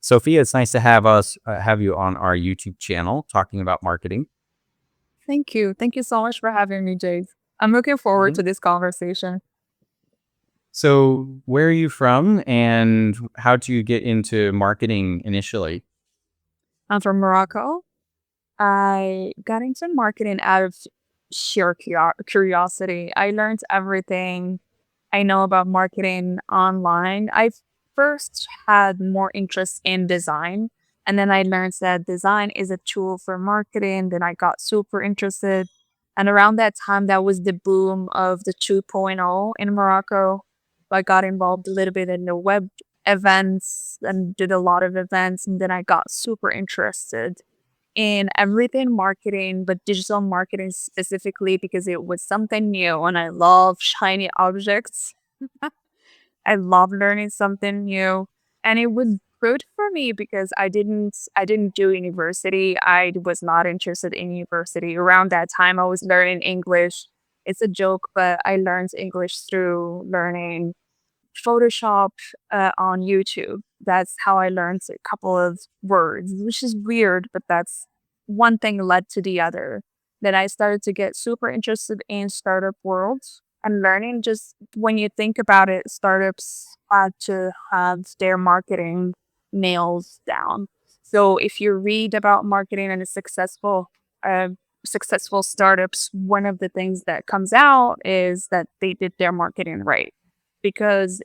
Sophia, it's nice to have you on our YouTube channel talking about marketing. Thank you. Thank you so much for having me, Jade. I'm looking forward Mhm. to this conversation. So, where are you from, and how did you get into marketing initially? I'm from Morocco. I got into marketing out of sheer curiosity. I learned everything I know about marketing online. I first had more interest in design, and then I learned that design is a tool for marketing. Then I got super interested. And around that time, that was the boom of the 2.0 in Morocco. I got involved a little bit in the web events and did a lot of events. And then I got super interested in everything marketing, but digital marketing specifically because it was something new and I love shiny objects. I love learning something new. And it was good for me because I didn't do university. I was not interested in university. Around that time I was learning English. It's a joke, but I learned English through learning Photoshop on YouTube. That's how I learned a couple of words, which is weird, but that's one thing led to the other. Then I started to get super interested in startup worlds and learning. Just when you think about it, startups had to have their marketing nails down. So if you read about marketing and a uh, successful startups, one of the things that comes out is that they did their marketing right because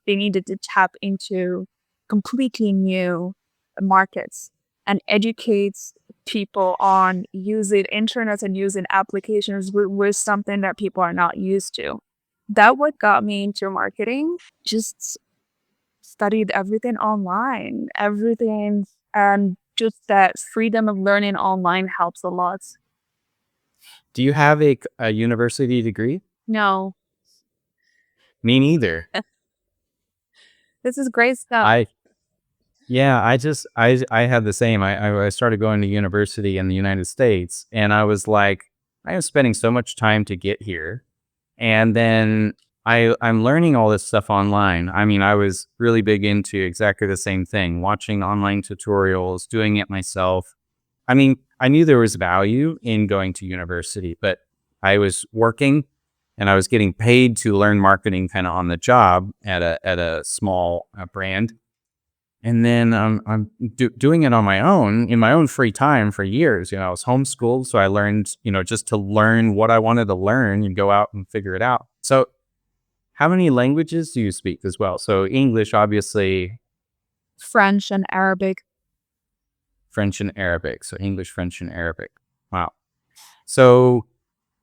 they needed to tap into completely new markets and educate people on using internet and using applications was something that people are not used to. That what got me into marketing. Just studied everything online, everything, and just that freedom of learning online helps a lot. Do you have a university degree? No, Me neither. this is great stuff. I Yeah, I had the same. I started going to university in the United States, and I was like, I am spending so much time to get here, and then I'm learning all this stuff online. I mean, I was really big into exactly the same thing, watching online tutorials, doing it myself. I mean, I knew there was value in going to university, but I was working and I was getting paid to learn marketing kind of on the job at a small brand. And then I'm doing it on my own in my own free time for years. I was homeschooled, so I learned, just to learn what I wanted to learn and go out and figure it out. So, how many languages do you speak as well? So, English, obviously, French and Arabic. French and Arabic. So, English, French, and Arabic. Wow. So,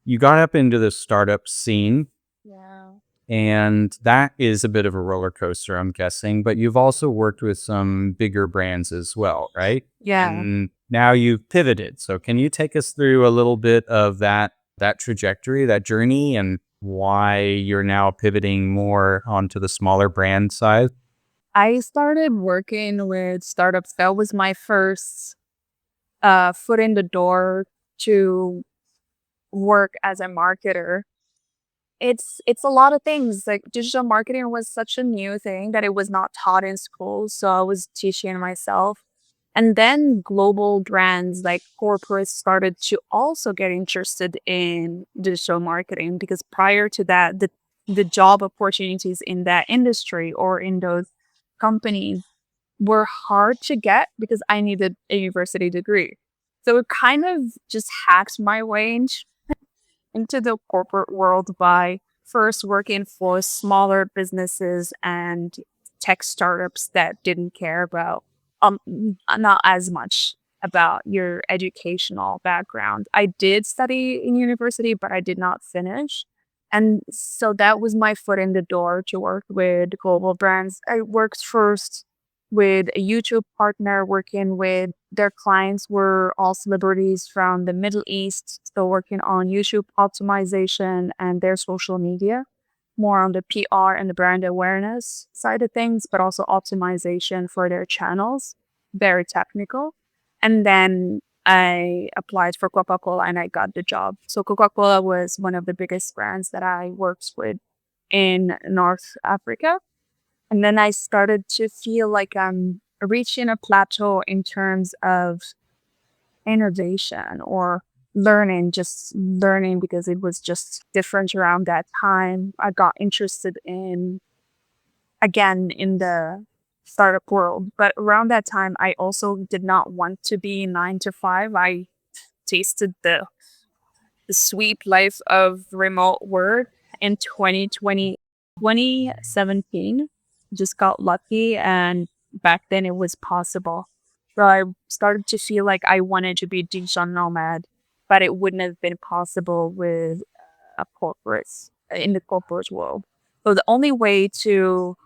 you got up into the startup scene. Yeah. And that is a bit of a roller coaster, I'm guessing, but you've also worked with some bigger brands as well, right? Yeah. And now you've pivoted. So can you take us through a little bit of that trajectory, that journey, and why you're now pivoting more onto the smaller brand side? I started working with startups. That was my first foot in the door to work as a marketer. It's a lot of things. Like digital marketing was such a new thing that it was not taught in school. So I was teaching myself. And then global brands like corporates started to also get interested in digital marketing because prior to that, the job opportunities in that industry or in those companies were hard to get because I needed a university degree. So it kind of just hacked my way into the corporate world by first working for smaller businesses and tech startups that didn't care about not as much about your educational background. I did study in university, but I did not finish. And so that was my foot in the door to work with global brands. I worked first with a YouTube partner working with their clients were all celebrities from the Middle East, still working on YouTube optimization and their social media, more on the PR and the brand awareness side of things, but also optimization for their channels, very technical. And then I applied for Coca-Cola and I got the job. So Coca-Cola was one of the biggest brands that I worked with in North Africa. And then I started to feel like I'm reaching a plateau in terms of innovation or learning, just learning because it was just different around that time. I got interested in, again, in the startup world. But around that time, I also did not want to be 9 to 5. I tasted the sweet life of remote work in 2020, 2017. Just got lucky, and back then it was possible. So I started to feel like I wanted to be digital nomad, but it wouldn't have been possible with a corporate in the corporate world. So the only way to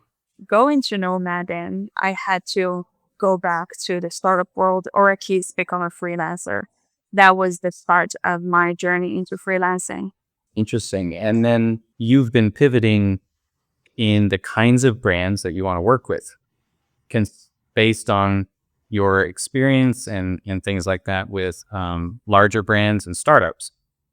go into nomading, I had to go back to the startup world or at least become a freelancer. That was the start of my journey into freelancing. Interesting. And then you've been pivoting in the kinds of brands that you want to work with, based on your experience and things like that with larger brands and startups.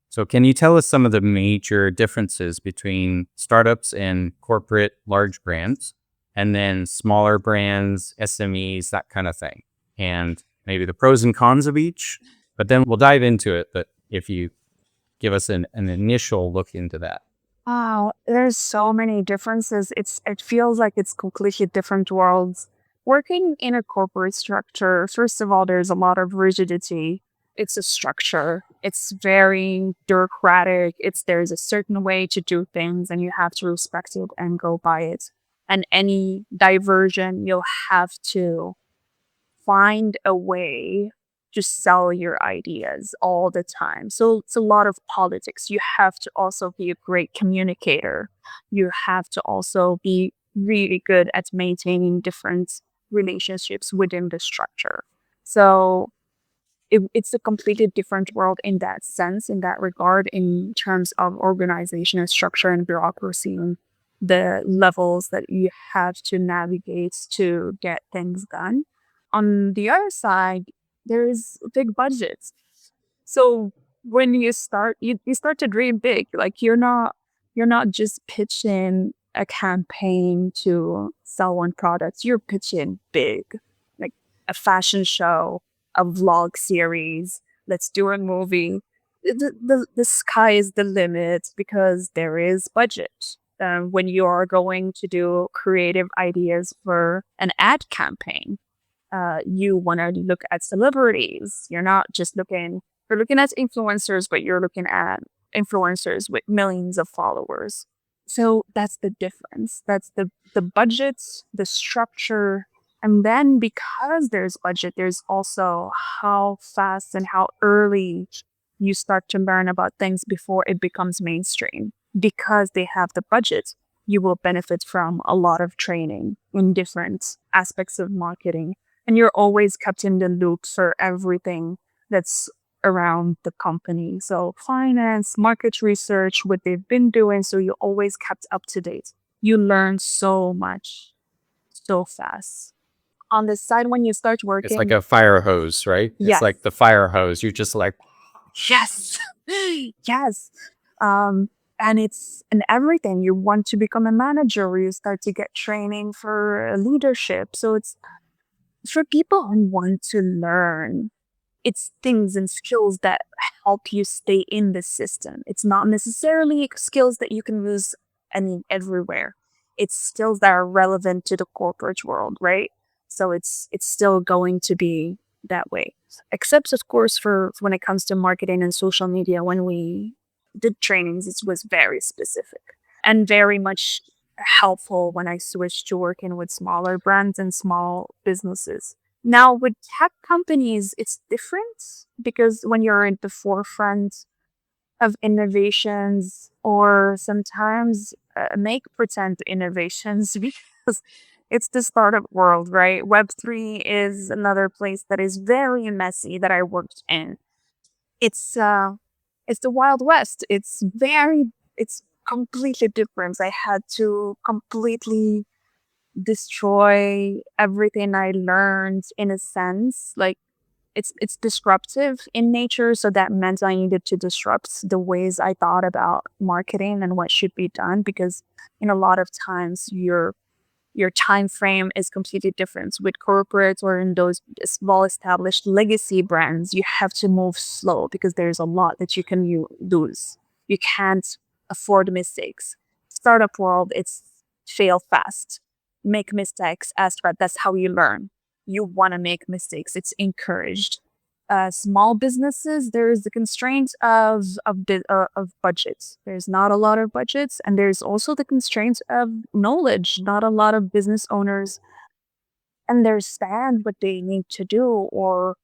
So, can you tell us some of the major differences between startups and corporate large brands, and then smaller brands, SMEs, that kind of thing, and maybe the pros and cons of each? But then we'll dive into it. But if you give us an initial look into that. Wow, there's so many differences. It feels like it's completely different worlds. Working in a corporate structure, first of all, there's a lot of rigidity. It's a structure. It's very bureaucratic. There's a certain way to do things and you have to respect it and go by it. And any diversion, you'll have to find a way to sell your ideas all the time. So it's a lot of politics. You have to also be a great communicator. You have to also be really good at maintaining different relationships within the structure. So it's a completely different world in that sense, in that regard, in terms of organization and structure and bureaucracy and the levels that you have to navigate to get things done. On the other side, there's big budgets. So when you start, you start to dream big. Like you're not just pitching a campaign to sell one product. You're pitching big, like a fashion show, a vlog series. Let's do a movie. The sky is the limit because there is budget. When you are going to do creative ideas for an ad campaign, you want to look at celebrities. You're looking at influencers, but you're looking at influencers with millions of followers. So that's the difference. That's the budget, the structure, and then because there's budget, there's also how fast and how early you start to learn about things before it becomes mainstream. Because they have the budget, you will benefit from a lot of training in different aspects of marketing, and you're always kept in the loop for everything that's around the company. So finance, market research, what they've been doing. So you're always kept up to date. You learn so much so fast. On the side, when you start It's like working, a fire hose, right? It's yes, like the fire hose. You're just like, yes, yes. Um, and it's in everything. You want to become a manager, or you start to get training for leadership. So it's for people who want to learn. It's things and skills that help you stay in the system. It's not necessarily skills that you can use everywhere. It's skills that are relevant to the corporate world, right? So it's still going to be that way. Except of course for when it comes to marketing and social media, when we did trainings, it was very specific and very much helpful when I switched to working with smaller brands and small businesses. Now, with tech companies, it's different because when you're in the forefront of innovations or sometimes make pretend innovations because it's the startup world, right? Web3 is another place that is very messy that I worked in. It's uh it's the Wild West. It's completely different. I had to completely destroy everything I learned in a sense. Like it's disruptive in nature, so that meant I needed to disrupt the ways I thought about marketing and what should be done because in a lot of times Your time frame is completely different. With corporates or in those small established legacy brands, you have to move slow because there's a lot that you can lose. You can't afford mistakes. Startup world, it's fail fast, make mistakes, ask about. That's how you learn. You want to make mistakes. It's encouraged. Small businesses, there is the constraint of budgets. There's not a lot of budgets, and there's also the constraint of knowledge. Not a lot of business owners understand what they need to do or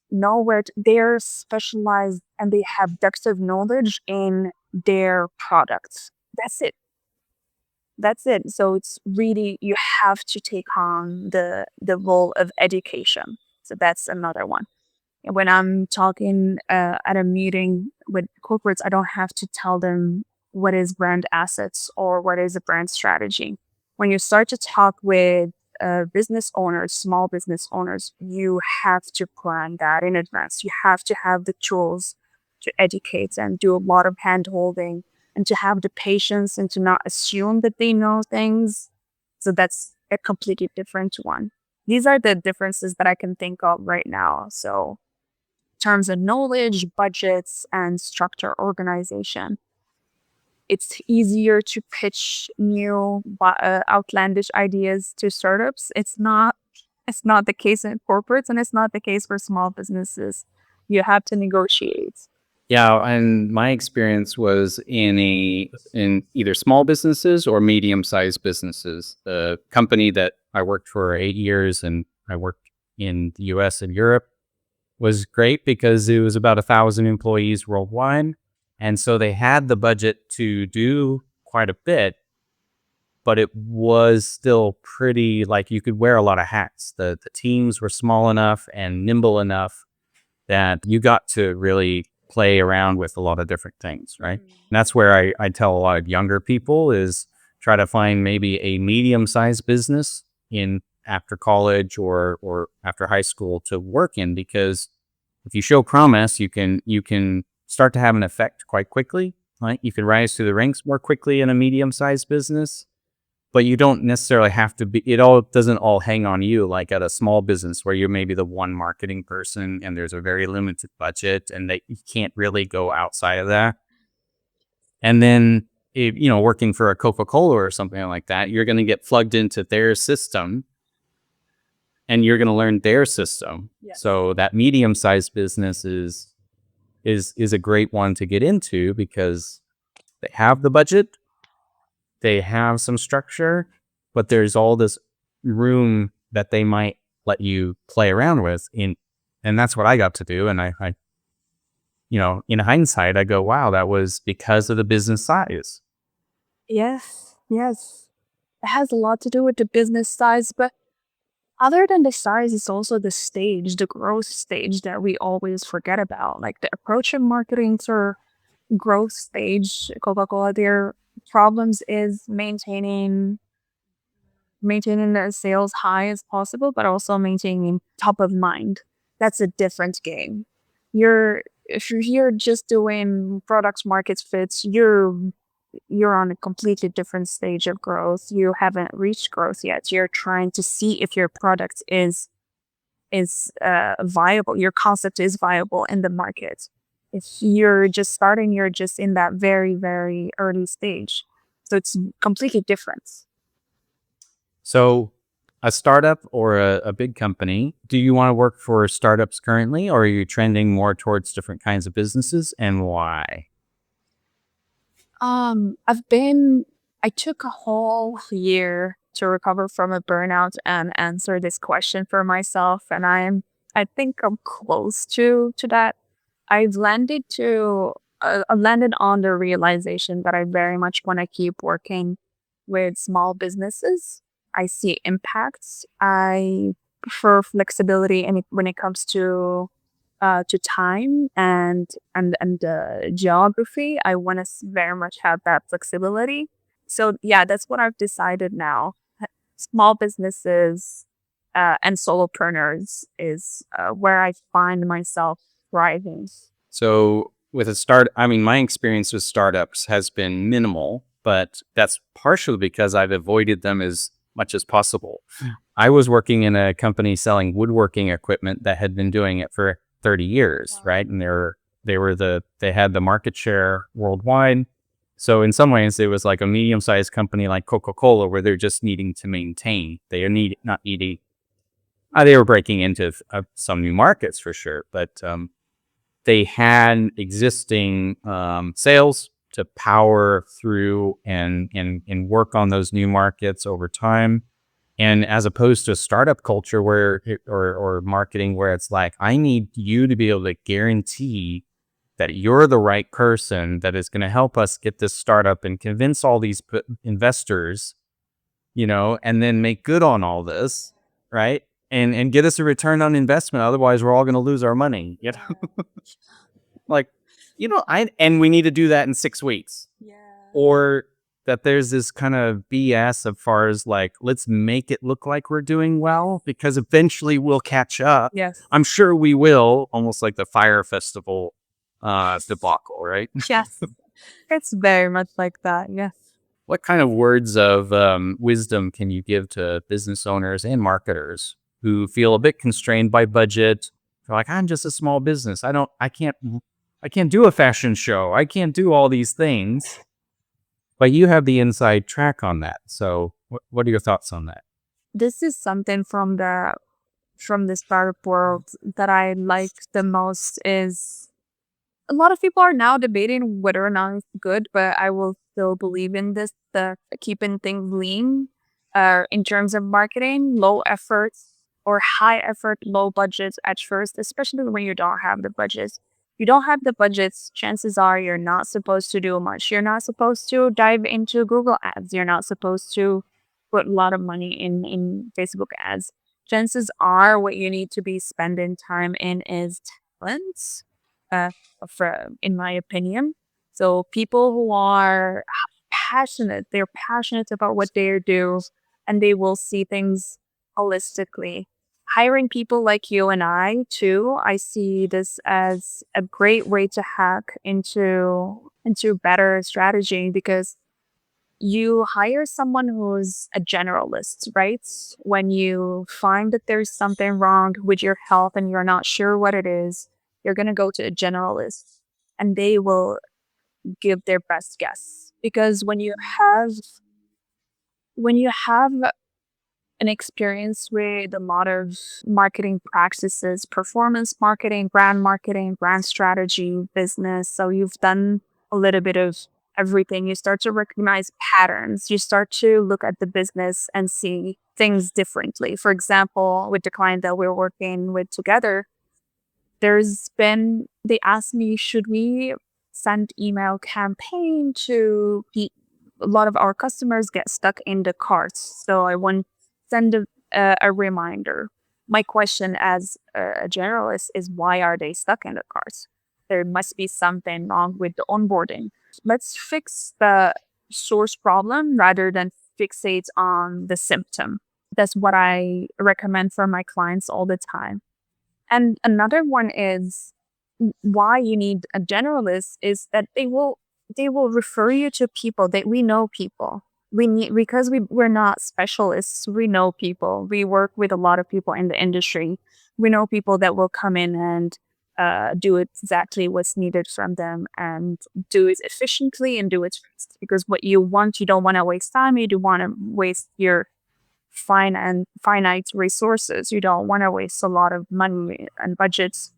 know they're specialized and they have depth of knowledge in their products. That's it. That's it. So it's really you have to take on the role of education. So that's another one. When I'm talking at a meeting with corporates, I don't have to tell them what is brand assets or what is a brand strategy. When you start to talk with business owners, small business owners, you have to plan that in advance. You have to have the tools to educate and do a lot of hand holding and to have the patience and to not assume that they know things. So that's a completely different one. These are the differences that I can think of right now. So terms of knowledge, budgets, and structure organization. It's easier to pitch new outlandish ideas to startups. It's not the case in corporates, and it's not the case for small businesses. You have to negotiate. Yeah, and my experience was in either small businesses or medium-sized businesses. The company that I worked for 8 years, and I worked in the US and Europe, was great because it was about 1,000 employees worldwide. And so they had the budget to do quite a bit, but it was still pretty like you could wear a lot of hats. The teams were small enough and nimble enough that you got to really play around with a lot of different things, right? And that's where I tell a lot of younger people is try to find maybe a medium-sized business in after college or after high school to work in, because if you show promise, you can start to have an effect quite quickly, right? You can rise through the ranks more quickly in a medium-sized business, but you don't necessarily have to be, it all doesn't all hang on you like at a small business where you're maybe the one marketing person and there's a very limited budget and that you can't really go outside of that. And then, if, working for a Coca-Cola or something like that, you're going to get plugged into their system and you're going to learn their system. Yes. So that medium-sized business is a great one to get into because they have the budget, they have some structure, but there's all this room that they might let you play around with and that's what I got to do. And I in hindsight, I go, wow, that was because of the business size. Yes, yes. It has a lot to do with the business size, but other than the size, it's also the stage, the growth stage that we always forget about. Like the approach in marketing to growth stage, Coca-Cola, their problems is maintaining the sales high as possible, but also maintaining top of mind. That's a different game. If you're here just doing products market fits, you're on a completely different stage of growth. You haven't reached growth yet. You're trying to see if your product is viable. Your concept is viable in the market. If you're just starting, you're just in that very, very early stage. So it's completely different. So a startup or a big company, do you want to work for startups currently, or are you trending more towards different kinds of businesses, and why? I've I took a whole year to recover from a burnout and answer this question for myself. And I think I'm close to that. I've landed on the realization that I very much want to keep working with small businesses. I see impacts. I prefer flexibility and when it comes to time and geography. I want to very much have that flexibility. So yeah, that's what I've decided now. Small businesses and solopreneurs is where I find myself thriving. So with my experience with startups has been minimal, but that's partially because I've avoided them as much as possible. I was working in a company selling woodworking equipment that had been doing it for 30 years, right? And they had the market share worldwide. So in some ways, it was like a medium-sized company like Coca-Cola, where they're just needing to maintain. They are not needing. They were breaking into some new markets for sure, but they had existing sales to power through and work on those new markets over time. And as opposed to a startup culture or marketing where it's like, I need you to be able to guarantee that you're the right person that is going to help us get this startup and convince all these investors, and then make good on all this, right? And get us a return on investment. Otherwise, we're all going to lose our money. Like, and we need to do that in 6 weeks. Yeah. Or that there's this kind of BS as far as like, let's make it look like we're doing well because eventually we'll catch up. Yes. I'm sure we will, almost like the Fire Festival debacle, right? Yes. It's very much like that. Yes. What kind of words of wisdom can you give to business owners and marketers who feel a bit constrained by budget? They're like, I'm just a small business. I can't do a fashion show. I can't do all these things. But you have the inside track on that. So what are your thoughts on that? This is something from the startup world that I like the most. Is a lot of people are now debating whether or not it's good, but I will still believe in this, the keeping things lean. In terms of marketing, low effort or high effort, low budgets at first, especially when you don't have the budgets. You don't have the budgets, chances are you're not supposed to do much. You're not supposed to dive into Google ads. You're not supposed to put a lot of money in Facebook ads. Chances are what you need to be spending time in is talents, uh, in my opinion. So people who are passionate, they're passionate about what they do, and they will see things holistically. Hiring people like you and I too, I see this as a great way to hack into better strategy, because you hire someone who's a generalist, right? When you find that there's something wrong with your health and you're not sure what it is, you're going to go to a generalist and they will give their best guess. Because when you have an experience with a lot of marketing practices, performance marketing, brand strategy, business. So you've done a little bit of everything. You start to recognize patterns. You start to look at the business and see things differently. For example, with the client that we're working with together, they asked me, should we send email campaign to a lot of our customers get stuck in the carts. So I want send a reminder. My question as a generalist is, why are they stuck in the carts? There must be something wrong with the onboarding. Let's fix the source problem rather than fixate on the symptom. That's what I recommend for my clients all the time. And another one is why you need a generalist is that they will refer you to people that we know people. We need, because we're not specialists, we know people. We work with a lot of people in the industry. We know people that will come in and do exactly what's needed from them and do it efficiently and do it fast. Because what you don't want to waste time. You don't want to waste your finite resources. You don't want to waste a lot of money and budgets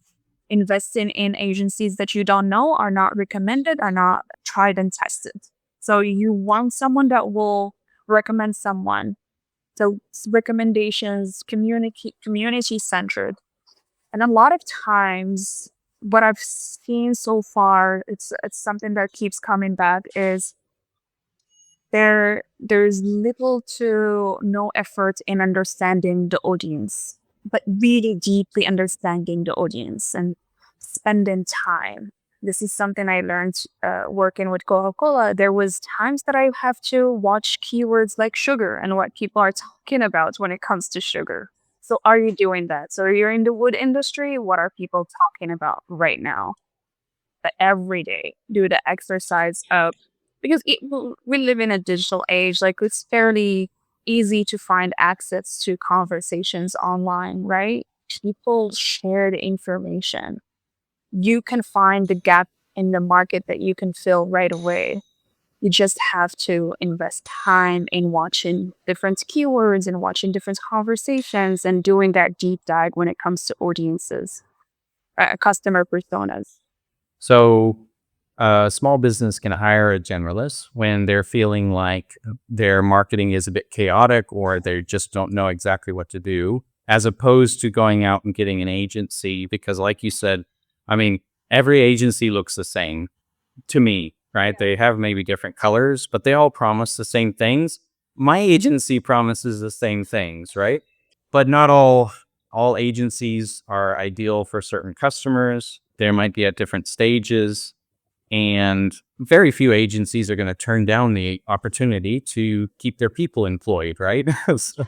investing in agencies that you don't know, are not recommended, are not tried and tested. So you want someone that will recommend someone. So recommendations, community centered. And a lot of times what I've seen so far, it's something that keeps coming back, is there's little to no effort in understanding the audience, but really deeply understanding the audience and spending time. This is something I learned working with Coca-Cola. There was times that I have to watch keywords like sugar and what people are talking about when it comes to sugar. So are you doing that? So you're in the wood industry. What are people talking about right now? That every day do the exercise of, because we live in a digital age. Like, it's fairly easy to find access to conversations online, right? People share the information. You can find the gap in the market that you can fill right away. You just have to invest time in watching different keywords and watching different conversations and doing that deep dive when it comes to audiences, customer personas. So, a small business can hire a generalist when they're feeling like their marketing is a bit chaotic or they just don't know exactly what to do, as opposed to going out and getting an agency. Because, like you said, I mean, every agency looks the same to me, right? They have maybe different colors, but they all promise the same things. My agency promises the same things, right? But not all agencies are ideal for certain customers. There might be at different stages, and very few agencies are going to turn down the opportunity to keep their people employed, right? So,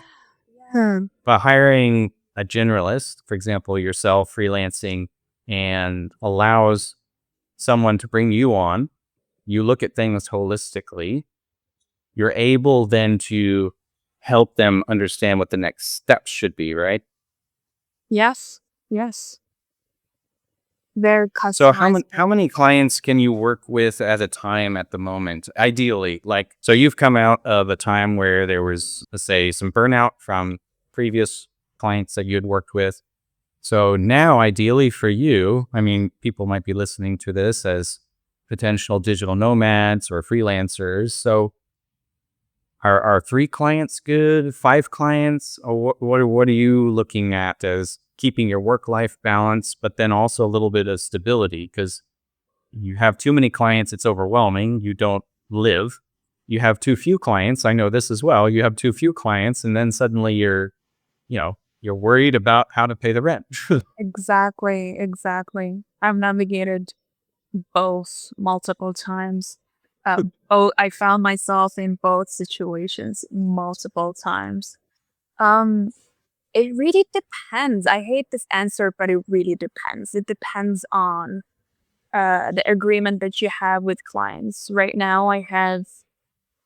Hmm. but hiring a generalist, for example, yourself freelancing, and allows someone to bring you on. You look at things holistically. You're able then to help them understand what the next steps should be, right? Yes, yes. Very So how many customizable. clients can you work with at a time at the moment? Ideally, like, so you've come out of a time where there was, let's say, some burnout from previous clients that you had worked with. So now, ideally for you, I mean, people might be listening to this as potential digital nomads or freelancers. So are 3 clients good? 5 clients? Or what are you looking at as keeping your work-life balance, but then also a little bit of stability? Because you have too many clients, it's overwhelming. You don't live. You have too few clients. I know this as well. You have too few clients, and then suddenly you're worried about how to pay the rent. Exactly, exactly. I've navigated both multiple times. I found myself in both situations multiple times. Um, it really depends. I hate this answer, but it really depends. It depends on the agreement that you have with clients. Right now, I have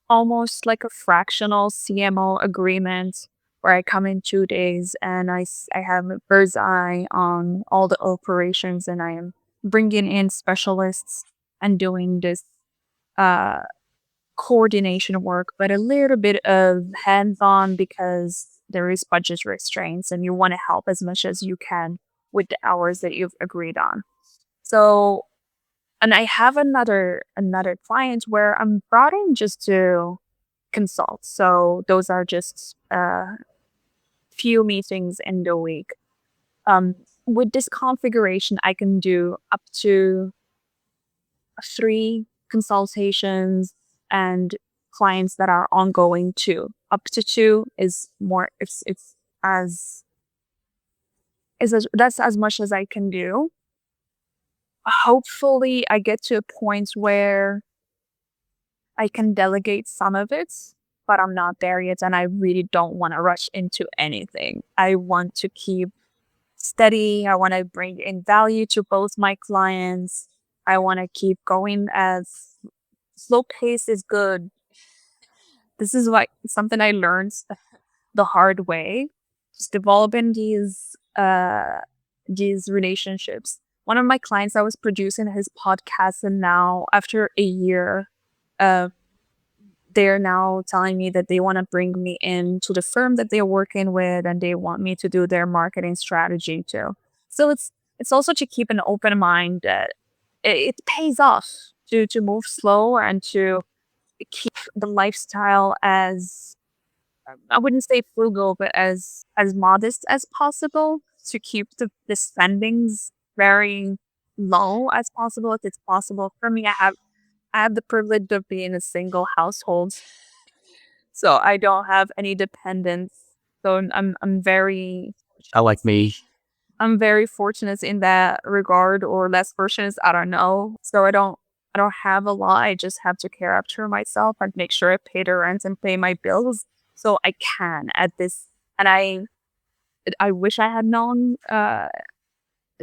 almost like a fractional CMO agreement where I come in 2 days and I have a bird's eye on all the operations and I am bringing in specialists and doing this uh, coordination work, but a little bit of hands on because there is budget restraints and you want to help as much as you can with the hours that you've agreed on. So, and I have another client where I'm brought in just to consult. So those are just few meetings in the week. Um, with this configuration, I can do up to 3 consultations and clients that are ongoing too. Up to 2 is more. It's as that's as much as I can do. Hopefully, I get to a point where I can delegate some of it, but I'm not there yet, and I really don't want to rush into anything. I want to keep steady. I want to bring in value to both my clients. I want to keep going as slow pace is good. This is like something I learned the hard way. Just developing these relationships. One of my clients, I was producing his podcast, and now after a year, uh, they're now telling me that they want to bring me in to the firm that they're working with and they want me to do their marketing strategy too. So it's also to keep an open mind that it pays off to move slow and to keep the lifestyle as I wouldn't say frugal, but as modest as possible to keep the spendings very low as possible if it's possible. For me, I have the privilege of being a single household, so I don't have any dependents. So I like me. I'm very fortunate in that regard, or less fortunate. I don't know. So I don't have a lot. I just have to care after myself and make sure I pay the rent and pay my bills. So I can at this, and I wish I had known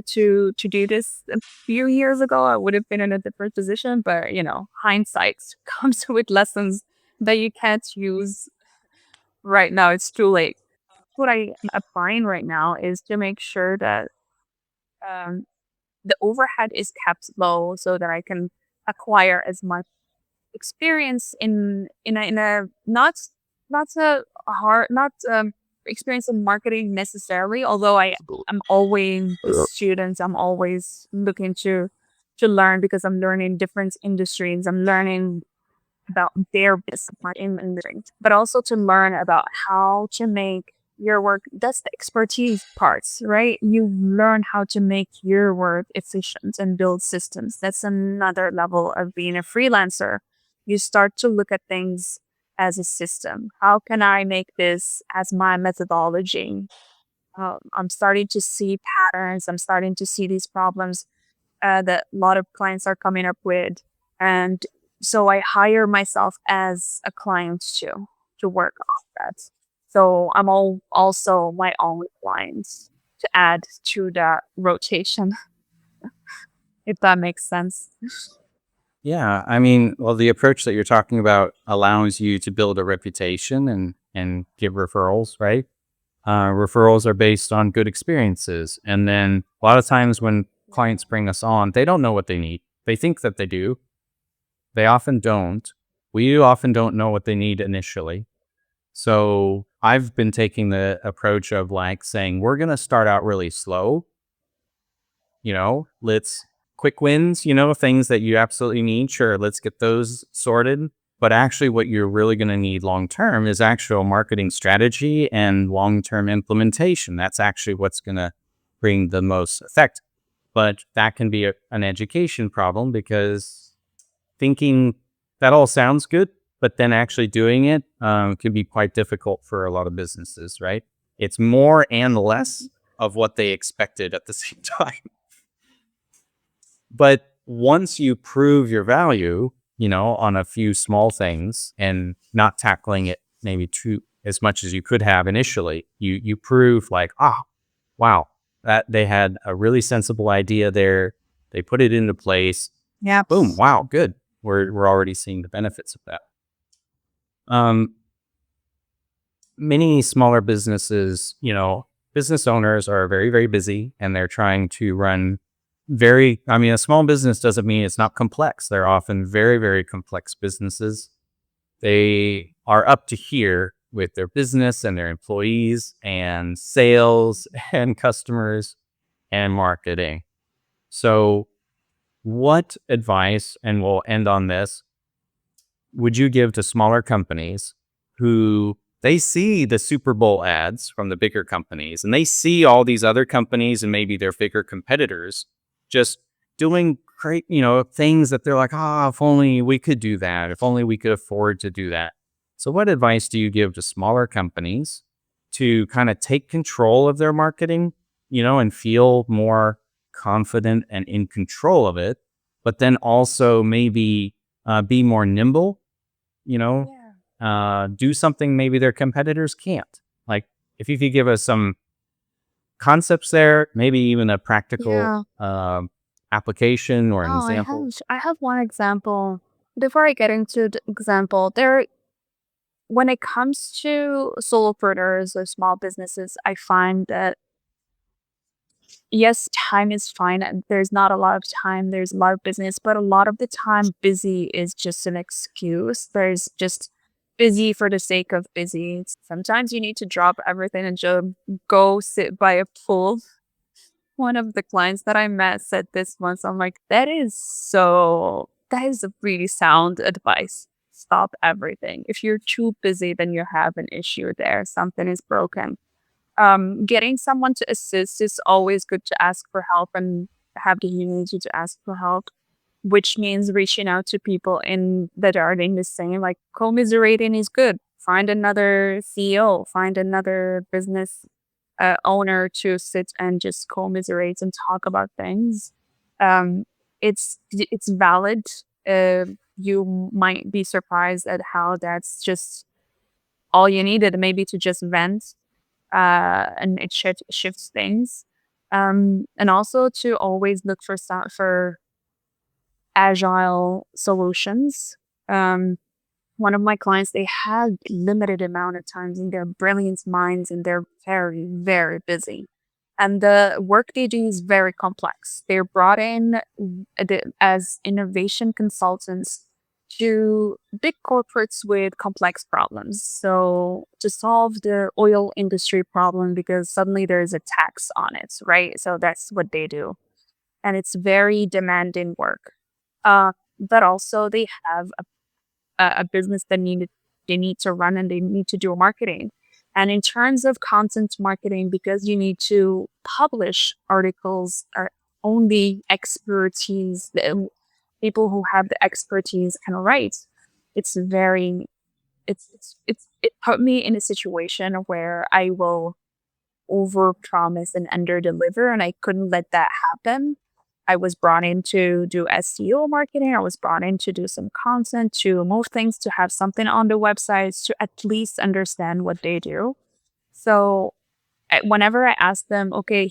to do this a few years ago. I would have been in a different position. But hindsight comes with lessons that you can't use right now it's too late. What I am applying right now is to make sure that um, the overhead is kept low so that I can acquire as much experience in a not a hard not experience in marketing necessarily, although I'm always a student. I'm always looking to learn because I'm learning different industries. I'm learning about their business in industry, but also to learn about how to make your work. That's the expertise parts, right? You learn how to make your work efficient and build systems. That's another level of being a freelancer. You start to look at things as a system. How can I make this as my methodology? I'm starting to see patterns. I'm starting to see these problems that a lot of clients are coming up with. And so I hire myself as a client too to work on that. So I'm also my own clients to add to that rotation, if that makes sense. Yeah, I mean, well, the approach that you're talking about allows you to build a reputation and give referrals, right? Referrals are based on good experiences, and then a lot of times when clients bring us on, they don't know what they need. They think that they do. They often don't. We often don't know what they need initially. So I've been taking the approach of like saying, we're going to start out really slow. Let's quick wins, things that you absolutely need. Sure, let's get those sorted. But actually, what you're really going to need long term is actual marketing strategy and long term implementation. That's actually what's going to bring the most effect. But that can be an education problem because thinking that all sounds good, but then actually doing it can be quite difficult for a lot of businesses, right? It's more and less of what they expected at the same time. But once you prove your value, on a few small things and not tackling it maybe too as much as you could have initially, you prove like, wow, that they had a really sensible idea there. They put it into place. Yep. Boom, wow, good. We're already seeing the benefits of that. Um, Many smaller businesses, business owners are very, very busy and they're trying to run I mean, a small business doesn't mean it's not complex. They're often very, very complex businesses. They are up to here with their business and their employees and sales and customers and marketing. So, what advice, and we'll end on this, would you give to smaller companies who they see the Super Bowl ads from the bigger companies and they see all these other companies and maybe their bigger competitors just doing great, things that they're like, if only we could do that, if only we could afford to do that. So, what advice do you give to smaller companies to kind of take control of their marketing, and feel more confident and in control of it, but then also maybe be more nimble, you know, Yeah. do something maybe their competitors can't. Like, if you could give us some concepts there, maybe even a practical Yeah. application or an Oh, example. I have one example. Before I get into the example, when it comes to solopreneurs or small businesses, I find that yes, time is fine. And there's not a lot of time. There's a lot of business, but a lot of the time, busy is just an excuse. There's just busy for the sake of busy. Sometimes you need to drop everything and just go sit by a pool. One of the clients that I met said this once. I'm like, that is a really sound advice. Stop everything. If you're too busy, then you have an issue there. Something is broken. Getting someone to assist is always good to ask for help and have the humility to ask for help, which means reaching out to people in that are in the same, like commiserating is good. Find another CEO, find another business owner to sit and just commiserate and talk about things. Um, it's valid. You might be surprised at how that's just all you needed, maybe to just vent and it shifts things. And also to always look for agile solutions. Um, one of my clients, they had limited amount of times and they're brilliant minds and they're very, very busy. And the work they do is very complex. They're brought in as innovation consultants to big corporates with complex problems. So to solve the oil industry problem because suddenly there's a tax on it, right? So that's what they do. And it's very demanding work. But also they have a business that they need to run and they need to do marketing. And in terms of content marketing, because you need to publish articles are only expertise, the people who have the expertise can write. It's very it put me in a situation where I will over promise and under deliver, and I couldn't let that happen. I was brought in to do SEO marketing. I was brought in to do some content, to move things, to have something on the websites, to at least understand what they do. So whenever I ask them, okay,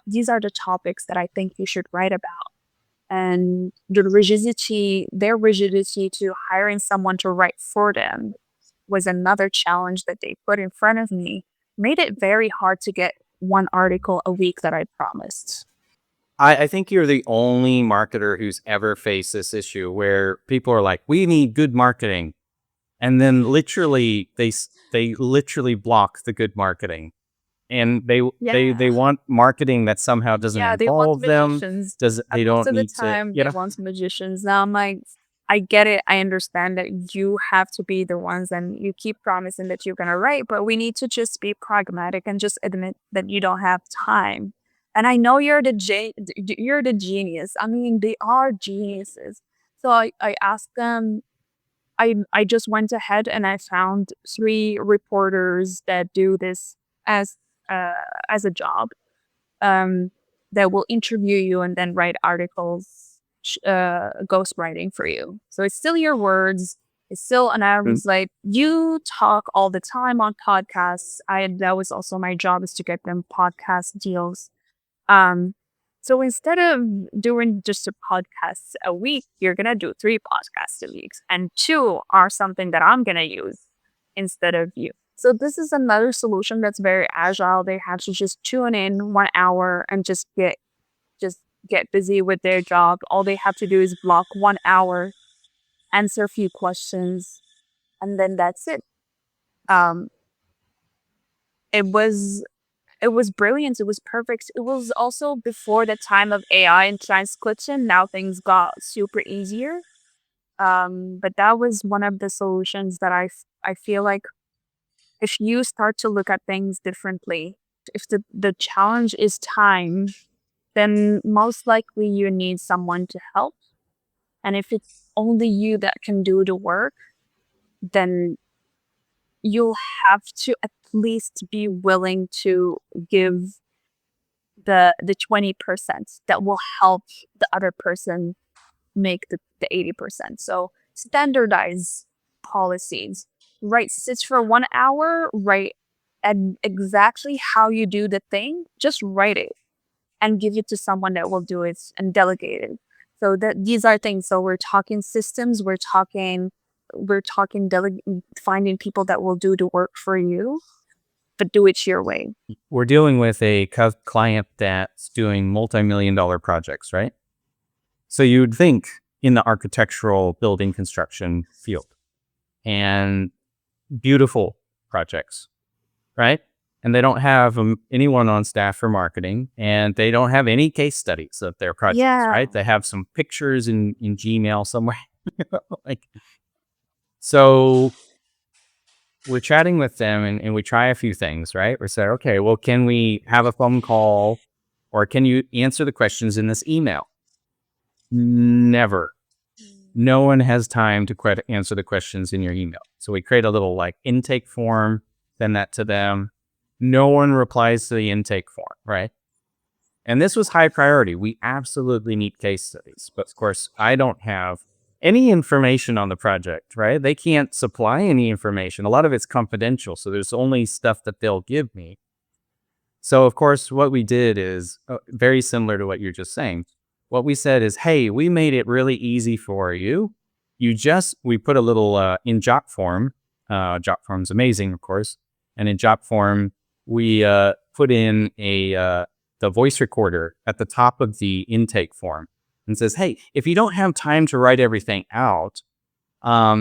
these are the topics that I think you should write about, and their rigidity to hiring someone to write for them was another challenge that they put in front of me, made it very hard to get one article a week that I promised. I think you're the only marketer who's ever faced this issue where people are like, we need good marketing. And then literally they literally block the good marketing. And they Yeah. want marketing that somehow doesn't Yeah, they want involve them. magicians. Does they Most don't of the need to, time, they want magicians. Now I'm like, I get it. I understand that you have to be the ones and you keep promising that you're gonna write, but we need to just be pragmatic and just admit that you don't have time. And I know you're the genius. I mean, they are geniuses. So I asked them. I just went ahead and I found three reporters that do this as uh, as a job, um, that will interview you and then write articles, ghostwriting for you. So it's still your words. It's still, and I Mm. was like, you talk all the time on podcasts. That was also my job, is to get them podcast deals. Um, so instead of doing just a podcast a week, you're gonna do three podcasts a week, and two are something that I'm gonna use instead of you. So this is another solution that's very agile. They have to just tune in 1 hour and just get busy with their job. All they have to do is block 1 hour, answer a few questions, and then that's it. Um, it was it was brilliant. It was perfect. It was also before the time of AI and transcription. Now things got super easier. But that was one of the solutions that I feel like if you start to look at things differently, if the challenge is time, then most likely you need someone to help. And if it's only you that can do the work, then you'll have to at least be willing to give the 20% that will help the other person make the 80%. So standardize policies. Write sits for 1 hour, write and exactly how you do the thing, just write it and give it to someone that will do it and delegate it. So that these are things. So we're talking systems, we're talking finding people that will do the work for you, but do it your way. We're dealing with a client that's doing multi-million dollar projects, right? So you'd think in the architectural building construction field and beautiful projects, right? And they don't have anyone on staff for marketing, and they don't have any case studies of their projects, Yeah. right? They have some pictures in Gmail somewhere. like, so we're chatting with them and we try a few things, right? We say, okay, well, can we have a phone call or can you answer the questions in this email? Never. No one has time to answer the questions in your email. So we create a little like intake form, send that to them. No one replies to the intake form, right? And this was high priority. We absolutely need case studies. But of course, I don't have any information on the project, right? They can't supply any information. A lot of it's confidential. So there's only stuff that they'll give me. So, of course, what we did is very similar to what you're just saying. What we said is, hey, we made it really easy for you. we put a little in Jot form. Jot form's amazing, of course. And in Jot form, we put in the voice recorder at the top of the intake form and says, hey, if you don't have time to write everything out,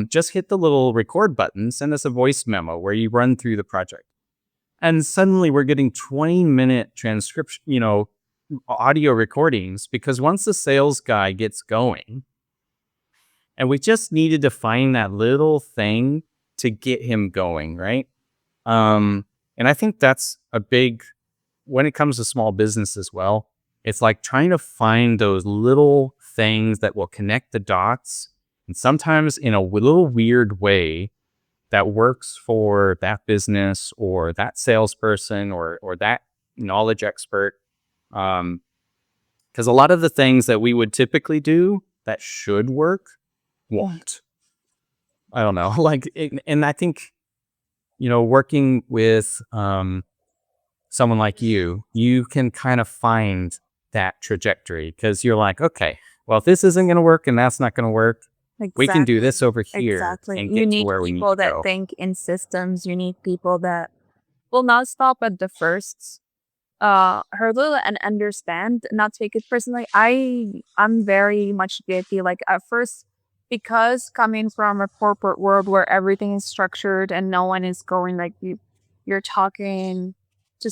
just hit the little record button, send us a voice memo where you run through the project. And suddenly we're getting 20-minute transcription, audio recordings, because once the sales guy gets going, and we just needed to find that little thing to get him going, right? And I think that's a big, when it comes to small business as well, it's like trying to find those little things that will connect the dots, and sometimes in a little weird way that works for that business or that salesperson or that knowledge expert. Because a lot of the things that we would typically do that should work won't. I don't know. And I think, working with someone like you can kind of find that trajectory, because you're like, okay, well, if this isn't going to work and that's not going to work, we can do this over here Exactly. and You get to need where we need people to that go. think in systems. You need people that will not stop at the first hurdle and understand, not take it personally. I'm very much guilty. Like at first, because coming from a corporate world where everything is structured and no one is going, like you're talking to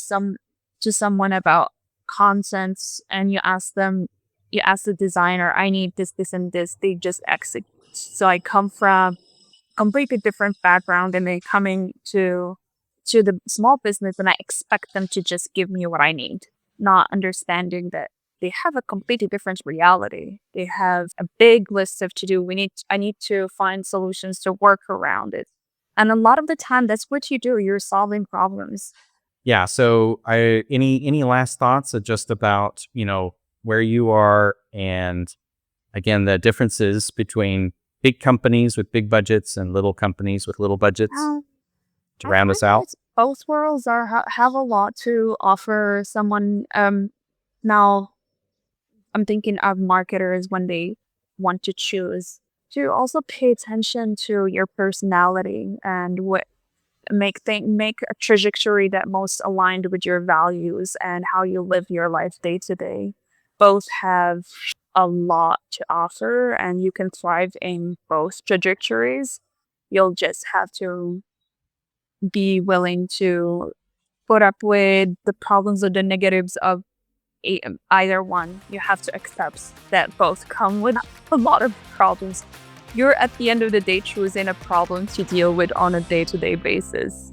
someone about contents, and you ask the designer, I need this, this, and this. They just execute. So I come from completely different background, and they coming to the small business, and I expect them to just give me what I need, not understanding that they have a completely different reality. They have a big list of to do. I need to find solutions to work around it. And a lot of the time that's what you do. You're solving problems. Yeah. So any last thoughts just about, where you are, and again, the differences between big companies with big budgets and little companies with little budgets Uh, to I round find us that out? it's both worlds have a lot to offer someone. Now I'm thinking of marketers when they want to choose to also pay attention to your personality and what make a trajectory that most aligned with your values and how you live your life day to day. Both have a lot to offer, and you can thrive in both trajectories. You'll just have to be willing to put up with the problems or the negatives of either one. You have to accept that both come with a lot of problems. You're at the end of the day choosing a problem to deal with on a day-to-day basis.